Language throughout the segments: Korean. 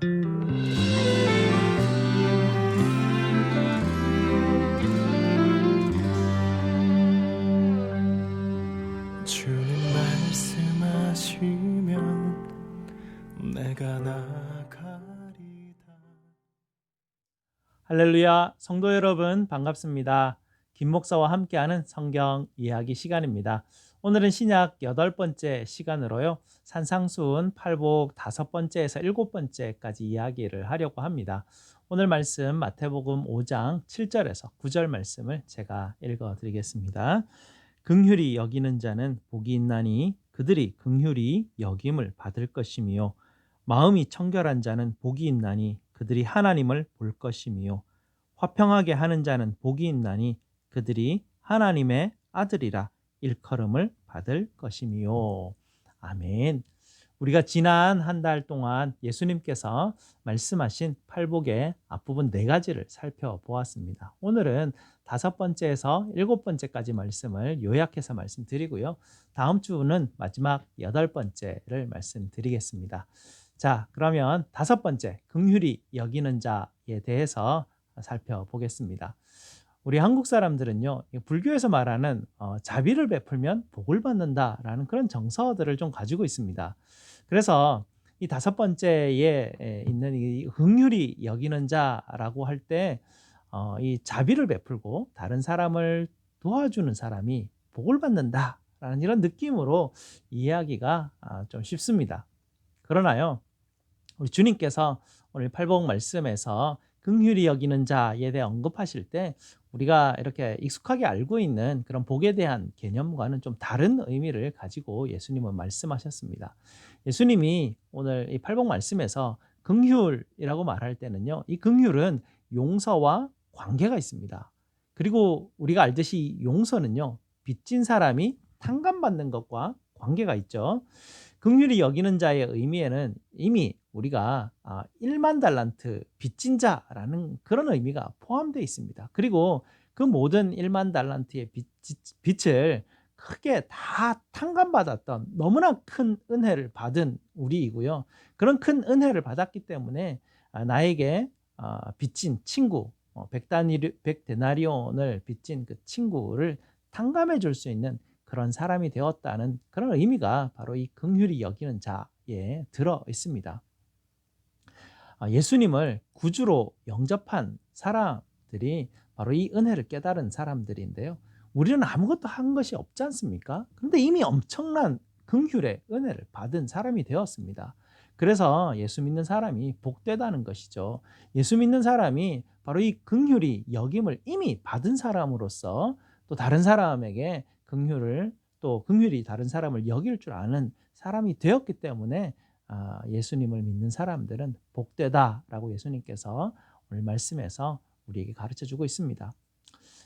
주님 말씀하시면 내가 나가리다. 할렐루야, 성도 여러분 반갑습니다. 김 목사와 함께하는 성경 이야기 시간입니다. 오늘은 신약 8번째 시간으로요, 산상수훈 팔복 5번째에서 7번째까지 이야기를 하려고 합니다. 오늘 말씀 마태복음 5장 7절에서 9절 말씀을 제가 읽어드리겠습니다. 긍휼히 여기는 자는 복이 있나니 그들이 긍휼히 여김을 받을 것이며, 마음이 청결한 자는 복이 있나니 그들이 하나님을 볼 것이며, 화평하게 하는 자는 복이 있나니 그들이 하나님의 아들이라 일컬음을 받을 것이며. 아멘. 우리가 지난 한 달 동안 예수님께서 말씀하신 팔복의 앞부분 4가지를 살펴보았습니다. 오늘은 5번째에서 7번째까지 말씀을 요약해서 말씀드리고요, 다음 주는 마지막 8번째를 말씀드리겠습니다. 자, 그러면 5번째, 긍휼히 여기는 자에 대해서 살펴보겠습니다. 우리 한국 사람들은요, 불교에서 말하는 자비를 베풀면 복을 받는다라는 그런 정서들을 좀 가지고 있습니다. 그래서 이 5번째에 있는 이 긍휼히 여기는 자라고 할 때 이 자비를 베풀고 다른 사람을 도와주는 사람이 복을 받는다라는 이런 느낌으로 이해하기가 좀 쉽습니다. 그러나요, 우리 주님께서 오늘 팔복 말씀에서 긍휼히 여기는 자에 대해 언급하실 때 우리가 이렇게 익숙하게 알고 있는 그런 복에 대한 개념과는 좀 다른 의미를 가지고 예수님은 말씀하셨습니다. 예수님이 오늘 이 팔복 말씀에서 긍휼이라고 말할 때는요, 이 긍휼은 용서와 관계가 있습니다. 그리고 우리가 알듯이 용서는요, 빚진 사람이 탕감받는 것과 관계가 있죠. 긍휼히 여기는 자의 의미에는 이미 우리가 1만 달란트 빚진 자라는 그런 의미가 포함되어 있습니다. 그리고 그 모든 1만 달란트의 빚을 크게 다 탕감받았던 너무나 큰 은혜를 받은 우리이고요. 그런 큰 은혜를 받았기 때문에 나에게 빚진 친구, 100데나리온을 빚진 그 친구를 탕감해 줄 수 있는 그런 사람이 되었다는 그런 의미가 바로 이 긍휼히 여기는 자에 들어 있습니다. 예수님을 구주로 영접한 사람들이 바로 이 은혜를 깨달은 사람들인데요, 우리는 아무것도 한 것이 없지 않습니까? 그런데 이미 엄청난 긍휼의 은혜를 받은 사람이 되었습니다. 그래서 예수 믿는 사람이 복되다는 것이죠. 예수 믿는 사람이 바로 이 긍휼히 여김을 이미 받은 사람으로서 또 다른 사람에게 긍휼히 다른 사람을 여길 줄 아는 사람이 되었기 때문에 예수님을 믿는 사람들은 복되다라고 예수님께서 오늘 말씀에서 우리에게 가르쳐주고 있습니다.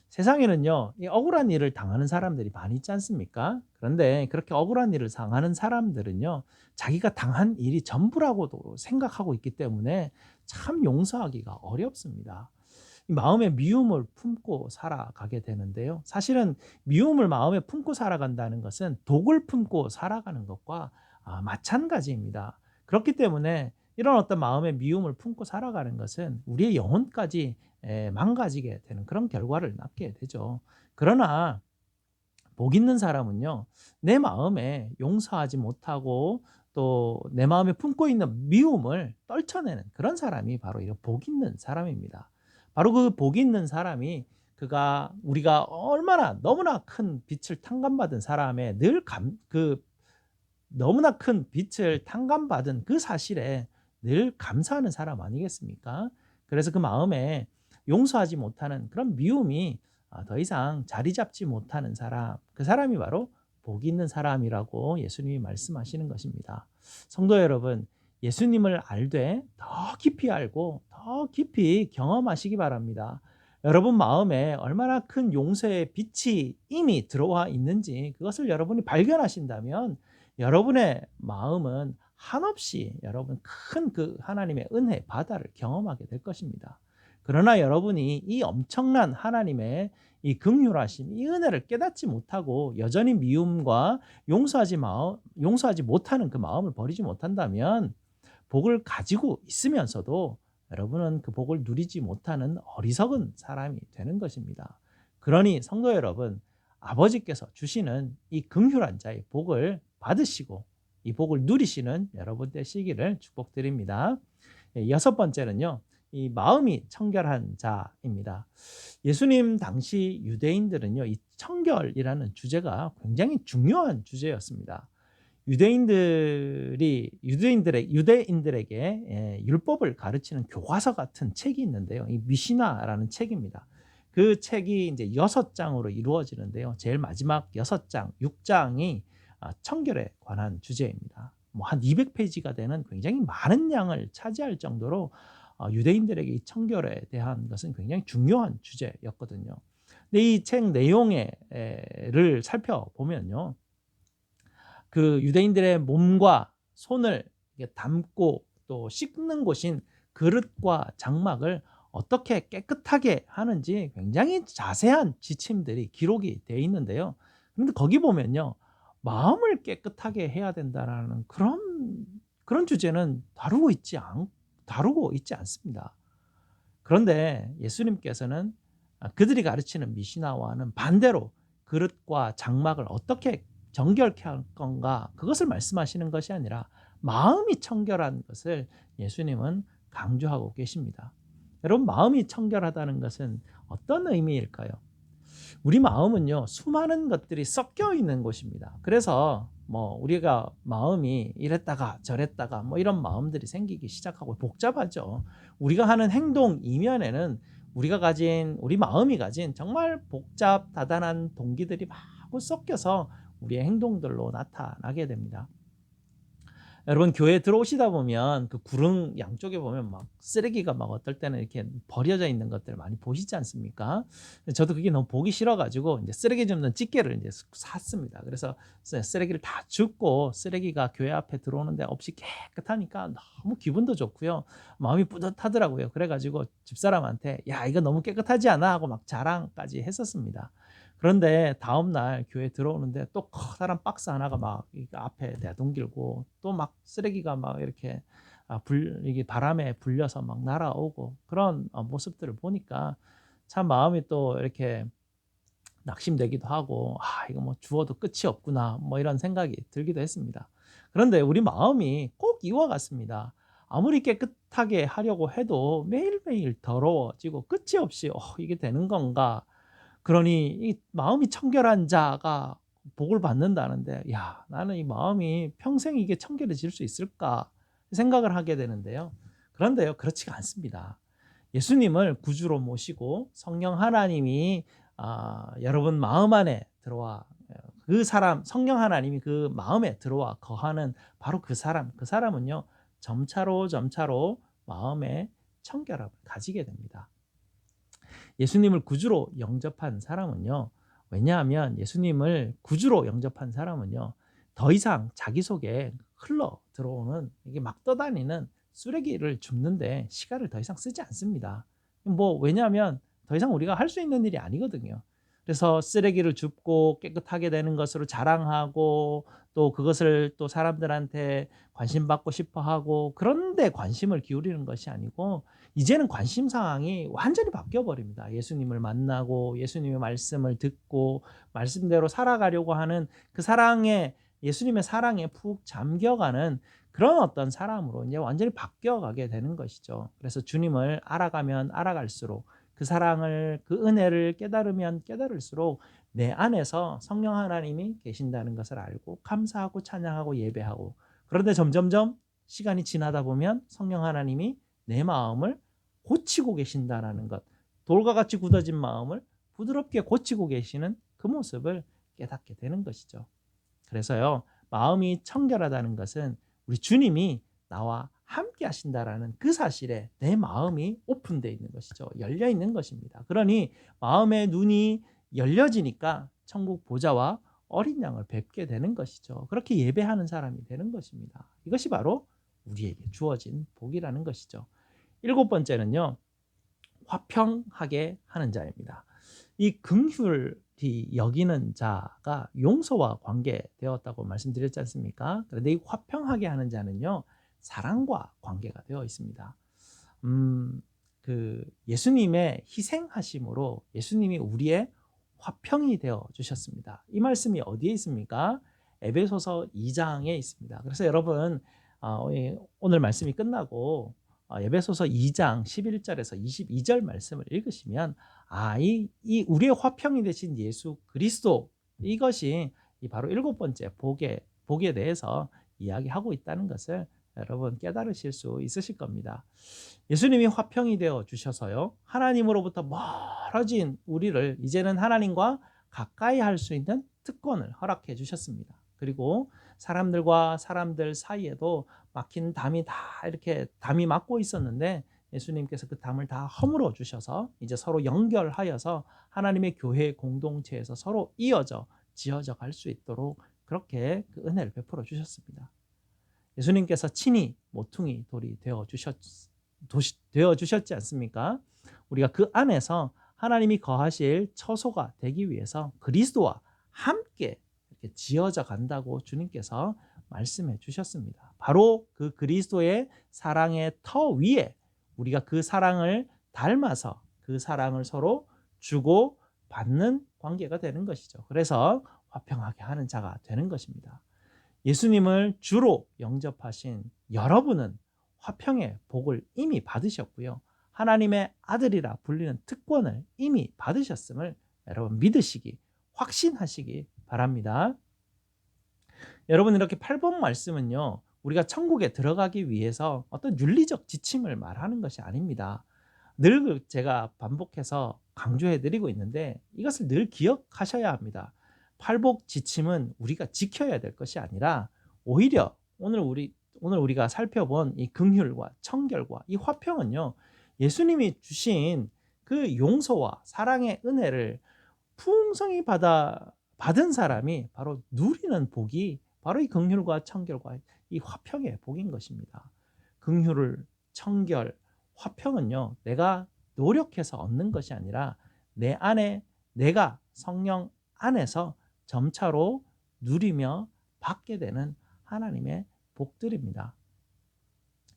세상에는요, 이 억울한 일을 당하는 사람들이 많이 있지 않습니까? 그런데 그렇게 억울한 일을 당하는 사람들은요, 자기가 당한 일이 전부라고도 생각하고 있기 때문에 참 용서하기가 어렵습니다. 이 마음에 미움을 품고 살아가게 되는데요, 사실은 미움을 마음에 품고 살아간다는 것은 독을 품고 살아가는 것과 마찬가지입니다. 그렇기 때문에 이런 어떤 마음의 미움을 품고 살아가는 것은 우리의 영혼까지 망가지게 되는 그런 결과를 낳게 되죠. 그러나 복 있는 사람은요, 내 마음에 용서하지 못하고 또 내 마음에 품고 있는 미움을 떨쳐내는 그런 사람이 바로 이런 복 있는 사람입니다. 바로 그 복 있는 사람이 우리가 얼마나 너무나 큰 빚을 탕감받은 사람의 너무나 큰 빚을 탕감받은 그 사실에 늘 감사하는 사람 아니겠습니까? 그래서 그 마음에 용서하지 못하는 그런 미움이 더 이상 자리 잡지 못하는 사람, 그 사람이 바로 복 있는 사람이라고 예수님이 말씀하시는 것입니다. 성도 여러분, 예수님을 알되 더 깊이 알고 더 깊이 경험하시기 바랍니다. 여러분 마음에 얼마나 큰 용서의 빛이 이미 들어와 있는지 그것을 여러분이 발견하신다면 여러분의 마음은 한없이 여러분 큰 그 하나님의 은혜 바다를 경험하게 될 것입니다. 그러나 여러분이 이 엄청난 하나님의 이 긍휼하심, 이 은혜를 깨닫지 못하고 여전히 미움과 용서하지 못하는 그 마음을 버리지 못한다면 복을 가지고 있으면서도 여러분은 그 복을 누리지 못하는 어리석은 사람이 되는 것입니다. 그러니 성도 여러분, 아버지께서 주시는 이 긍휼한 자의 복을 받으시고 이 복을 누리시는 여러분 되시기를 축복드립니다. 여섯 번째는요, 이 마음이 청결한 자입니다. 예수님 당시 유대인들은요, 이 청결이라는 주제가 굉장히 중요한 주제였습니다. 유대인들에게 율법을 가르치는 교과서 같은 책이 있는데요. 이 미시나라는 책입니다. 그 책이 이제 6장으로 이루어지는데요. 제일 마지막 6장, 6장이 청결에 관한 주제입니다. 뭐 한 200페이지가 되는 굉장히 많은 양을 차지할 정도로 유대인들에게 이 청결에 대한 것은 굉장히 중요한 주제였거든요. 근데 이 책 내용을 살펴보면요, 그 유대인들의 몸과 손을 담고 또 씻는 곳인 그릇과 장막을 어떻게 깨끗하게 하는지 굉장히 자세한 지침들이 기록이 되어 있는데요. 근데 거기 보면요, 마음을 깨끗하게 해야 된다라는 그런 주제는 다루고 있지 않습니다. 그런데 예수님께서는 그들이 가르치는 미시나와는 반대로 그릇과 장막을 어떻게 정결케 할 건가, 그것을 말씀하시는 것이 아니라 마음이 청결한 것을 예수님은 강조하고 계십니다. 여러분, 마음이 청결하다는 것은 어떤 의미일까요? 우리 마음은요, 수많은 것들이 섞여 있는 곳입니다. 그래서 뭐 우리가 마음이 이랬다가 저랬다가 뭐 이런 마음들이 생기기 시작하고 복잡하죠. 우리가 하는 행동 이면에는 우리 마음이 가진 정말 복잡 다단한 동기들이 마구 섞여서 우리의 행동들로 나타나게 됩니다. 여러분, 교회 들어오시다 보면 그 구릉 양쪽에 보면 막 쓰레기가 막 어떨 때는 이렇게 버려져 있는 것들 많이 보시지 않습니까? 저도 그게 너무 보기 싫어가지고 이제 쓰레기 줍는 집게를 이제 샀습니다. 그래서 쓰레기를 다 줍고 쓰레기가 교회 앞에 들어오는데 없이 깨끗하니까 너무 기분도 좋고요, 마음이 뿌듯하더라고요. 그래가지고 집사람한테 야, 이거 너무 깨끗하지 않아? 하고 막 자랑까지 했었습니다. 그런데 다음날 교회 들어오는데 또 커다란 박스 하나가 막 앞에 내동길고 또 막 쓰레기가 막 이렇게 이게 바람에 불려서 막 날아오고 그런 모습들을 보니까 참 마음이 또 이렇게 낙심되기도 하고, 이거 뭐 주워도 끝이 없구나, 뭐 이런 생각이 들기도 했습니다. 그런데 우리 마음이 꼭 이와 같습니다. 아무리 깨끗하게 하려고 해도 매일매일 더러워지고 끝이 없이 이게 되는 건가? 그러니 이 마음이 청결한 자가 복을 받는다는데, 야, 나는 이 마음이 평생 이게 청결해질 수 있을까 생각을 하게 되는데요. 그런데요, 그렇지가 않습니다. 예수님을 구주로 모시고 성령 하나님이 여러분 마음 안에 들어와, 성령 하나님이 그 마음에 들어와 거하는 바로 그 사람은요, 점차로 마음의 청결함을 가지게 됩니다. 예수님을 구주로 영접한 사람은요, 왜냐하면 예수님을 구주로 영접한 사람은요, 더 이상 자기 속에 흘러 들어오는, 이게 막 떠다니는 쓰레기를 줍는데 시간을 더 이상 쓰지 않습니다. 왜냐하면 더 이상 우리가 할 수 있는 일이 아니거든요. 그래서 쓰레기를 줍고 깨끗하게 되는 것으로 자랑하고 또 그것을 또 사람들한테 관심받고 싶어 하고, 그런데 관심을 기울이는 것이 아니고 이제는 관심 사항이 완전히 바뀌어 버립니다. 예수님을 만나고 예수님의 말씀을 듣고 말씀대로 살아가려고 하는 예수님의 사랑에 푹 잠겨가는 그런 어떤 사람으로 이제 완전히 바뀌어가게 되는 것이죠. 그래서 주님을 알아가면 알아갈수록 그 사랑을, 그 은혜를 깨달으면 깨달을수록 내 안에서 성령 하나님이 계신다는 것을 알고 감사하고 찬양하고 예배하고, 그런데 점점점 시간이 지나다 보면 성령 하나님이 내 마음을 고치고 계신다는 것, 돌과 같이 굳어진 마음을 부드럽게 고치고 계시는 그 모습을 깨닫게 되는 것이죠. 그래서요, 마음이 청결하다는 것은 우리 주님이 나와 함께 하신다라는 그 사실에 내 마음이 오픈되어 있는 것이죠. 열려 있는 것입니다. 그러니 마음의 눈이 열려지니까 천국 보좌와 어린 양을 뵙게 되는 것이죠. 그렇게 예배하는 사람이 되는 것입니다. 이것이 바로 우리에게 주어진 복이라는 것이죠. 7번째는요, 화평하게 하는 자입니다. 이 긍휼히 여기는 자가 용서와 관계되었다고 말씀드렸지 않습니까? 그런데 이 화평하게 하는 자는요, 사랑과 관계가 되어 있습니다. 그 예수님의 희생하심으로 예수님이 우리의 화평이 되어 주셨습니다. 이 말씀이 어디에 있습니까? 에베소서 2장에 있습니다. 그래서 여러분 오늘 말씀이 끝나고 에베소서 2장 11절에서 22절 말씀을 읽으시면 이 우리의 화평이 되신 예수 그리스도, 이것이 바로 7번째 복에 대해서 이야기하고 있다는 것을 여러분 깨달으실 수 있으실 겁니다. 예수님이 화평이 되어 주셔서요, 하나님으로부터 멀어진 우리를 이제는 하나님과 가까이 할 수 있는 특권을 허락해 주셨습니다. 그리고 사람들과 사람들 사이에도 막힌 담이 다 이렇게 담이 막고 있었는데 예수님께서 그 담을 다 허물어 주셔서 이제 서로 연결하여서 하나님의 교회 공동체에서 서로 지어져 갈 수 있도록 그렇게 그 은혜를 베풀어 주셨습니다. 예수님께서 친히 모퉁이 돌이 되어 주셨지 않습니까? 우리가 그 안에서 하나님이 거하실 처소가 되기 위해서 그리스도와 함께 이렇게 지어져 간다고 주님께서 말씀해 주셨습니다. 바로 그 그리스도의 사랑의 터 위에 우리가 그 사랑을 닮아서 그 사랑을 서로 주고 받는 관계가 되는 것이죠. 그래서 화평하게 하는 자가 되는 것입니다. 예수님을 주로 영접하신 여러분은 화평의 복을 이미 받으셨고요, 하나님의 아들이라 불리는 특권을 이미 받으셨음을 여러분 믿으시기, 확신하시기 바랍니다. 여러분, 이렇게 8번 말씀은요, 우리가 천국에 들어가기 위해서 어떤 윤리적 지침을 말하는 것이 아닙니다. 늘 제가 반복해서 강조해 드리고 있는데 이것을 늘 기억하셔야 합니다. 팔복 지침은 우리가 지켜야 될 것이 아니라 오히려 오늘 우리가 살펴본 이 긍휼과 청결과 이 화평은요, 예수님이 주신 그 용서와 사랑의 은혜를 풍성히 받은 사람이 바로 누리는 복이 바로 이 긍휼과 청결과 이 화평의 복인 것입니다. 긍휼을, 청결, 화평은요, 내가 노력해서 얻는 것이 아니라 내 안에 내가 성령 안에서 점차로 누리며 받게 되는 하나님의 복들입니다.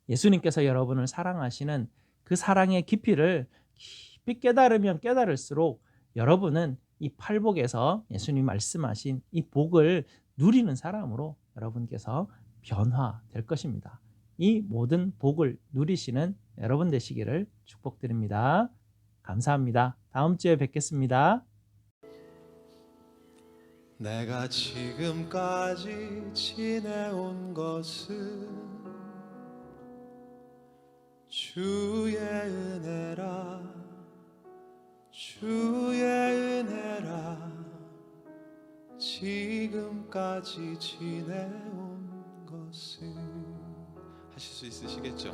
예수님께서 여러분을 사랑하시는 그 사랑의 깊이를 깊이 깨달으면 깨달을수록 여러분은 이 팔복에서 예수님 말씀하신 이 복을 누리는 사람으로 여러분께서 변화될 것입니다. 이 모든 복을 누리시는 여러분 되시기를 축복드립니다. 감사합니다. 다음 주에 뵙겠습니다. 내가 지금까지 지내온 것은 주의 은혜라, 주의 은혜라. 지금까지 지내온 것은, 하실 수 있으시겠죠?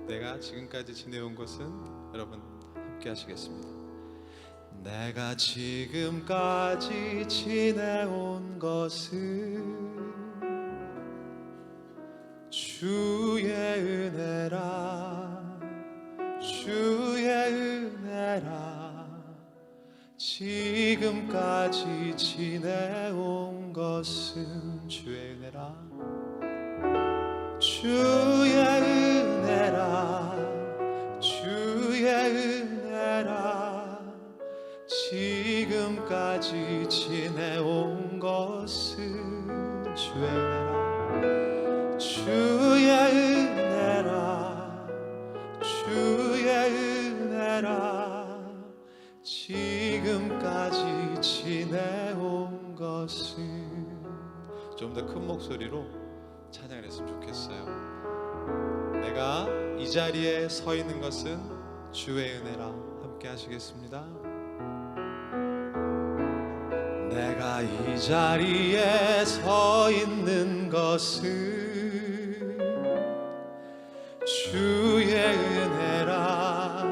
내가 지금까지 지내온 것은, 여러분 함께 하시겠습니다. 내가 지금까지 지내온 것은 주의 은혜라, 주의 은혜라. 지금까지 지내온 것은 주의 은혜라, 주의 은혜라, 주의 은혜라. 지금까지 지내온 것은 주의 은혜라, 주의 은혜라, 주의 은혜라. 지금까지 지내온 것은, 좀 더 큰 목소리로 찬양을 했으면 좋겠어요. 내가 이 자리에 서 있는 것은 주의 은혜라. 함께 하시겠습니다. 내가 이 자리에 서 있는 것은 주의 은혜라,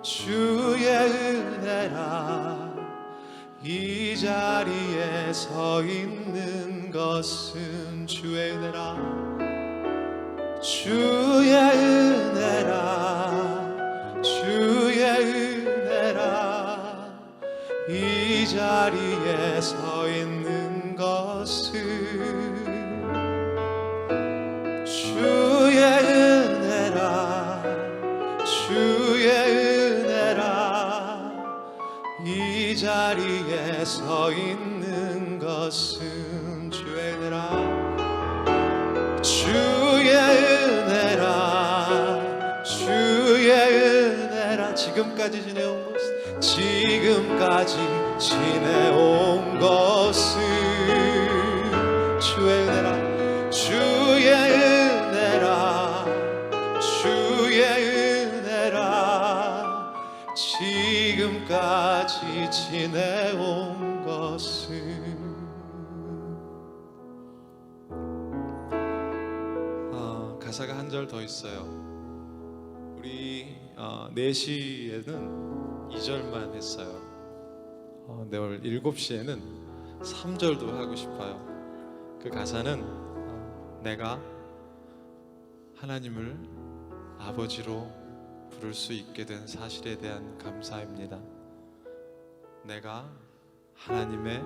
주의 은혜라. 이 자리에 서 있는 것은 주의 은혜라, 주의 은혜라, 주의 은혜라. 이 자리에 서 있는 것은 주의 주의 은혜라 이 자리에 서 있는 것은 주의 은혜라 주의 은혜라 주의 은혜라 지금까지 지내온 것은 지금까지 지내온 것은 주의 은혜라 주의 은혜라 주의 은혜라 지금까지 지내온 것은 가사가 한 절 더 있어요. 우리 4시에는 2절만 했어요. 내일 7시에는 3절도 하고 싶어요. 그 가사는 내가 하나님을 아버지로 부를 수 있게 된 사실에 대한 감사입니다. 내가 하나님의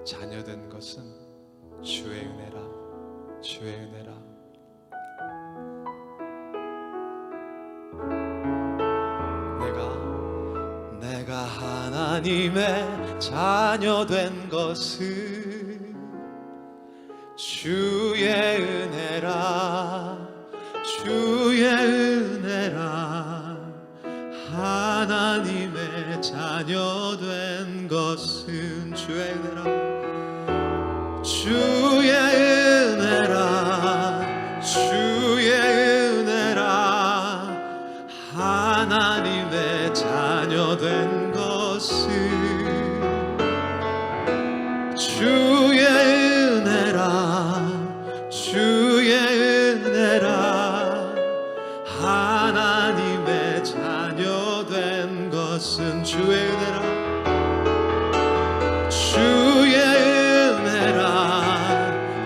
자녀된 것은 주의 은혜라 주의 은혜라 내가 하나님의 자녀된 것은 주의 은혜라 주의 은혜라 하나님의 자녀된 것은 주의 은혜라 주의 은혜라 주의 은혜라 하나님의 자녀된 것은 주의 은혜라 주의 은혜라 하나님의 자녀된 것은 주의 은혜라 주의 은혜라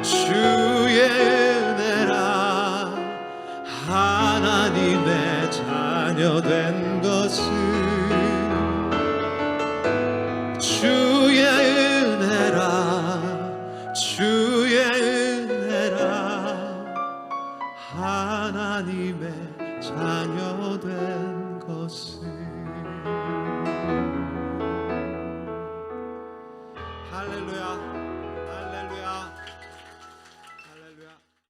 주의 은혜라 하나님의 자녀된 것은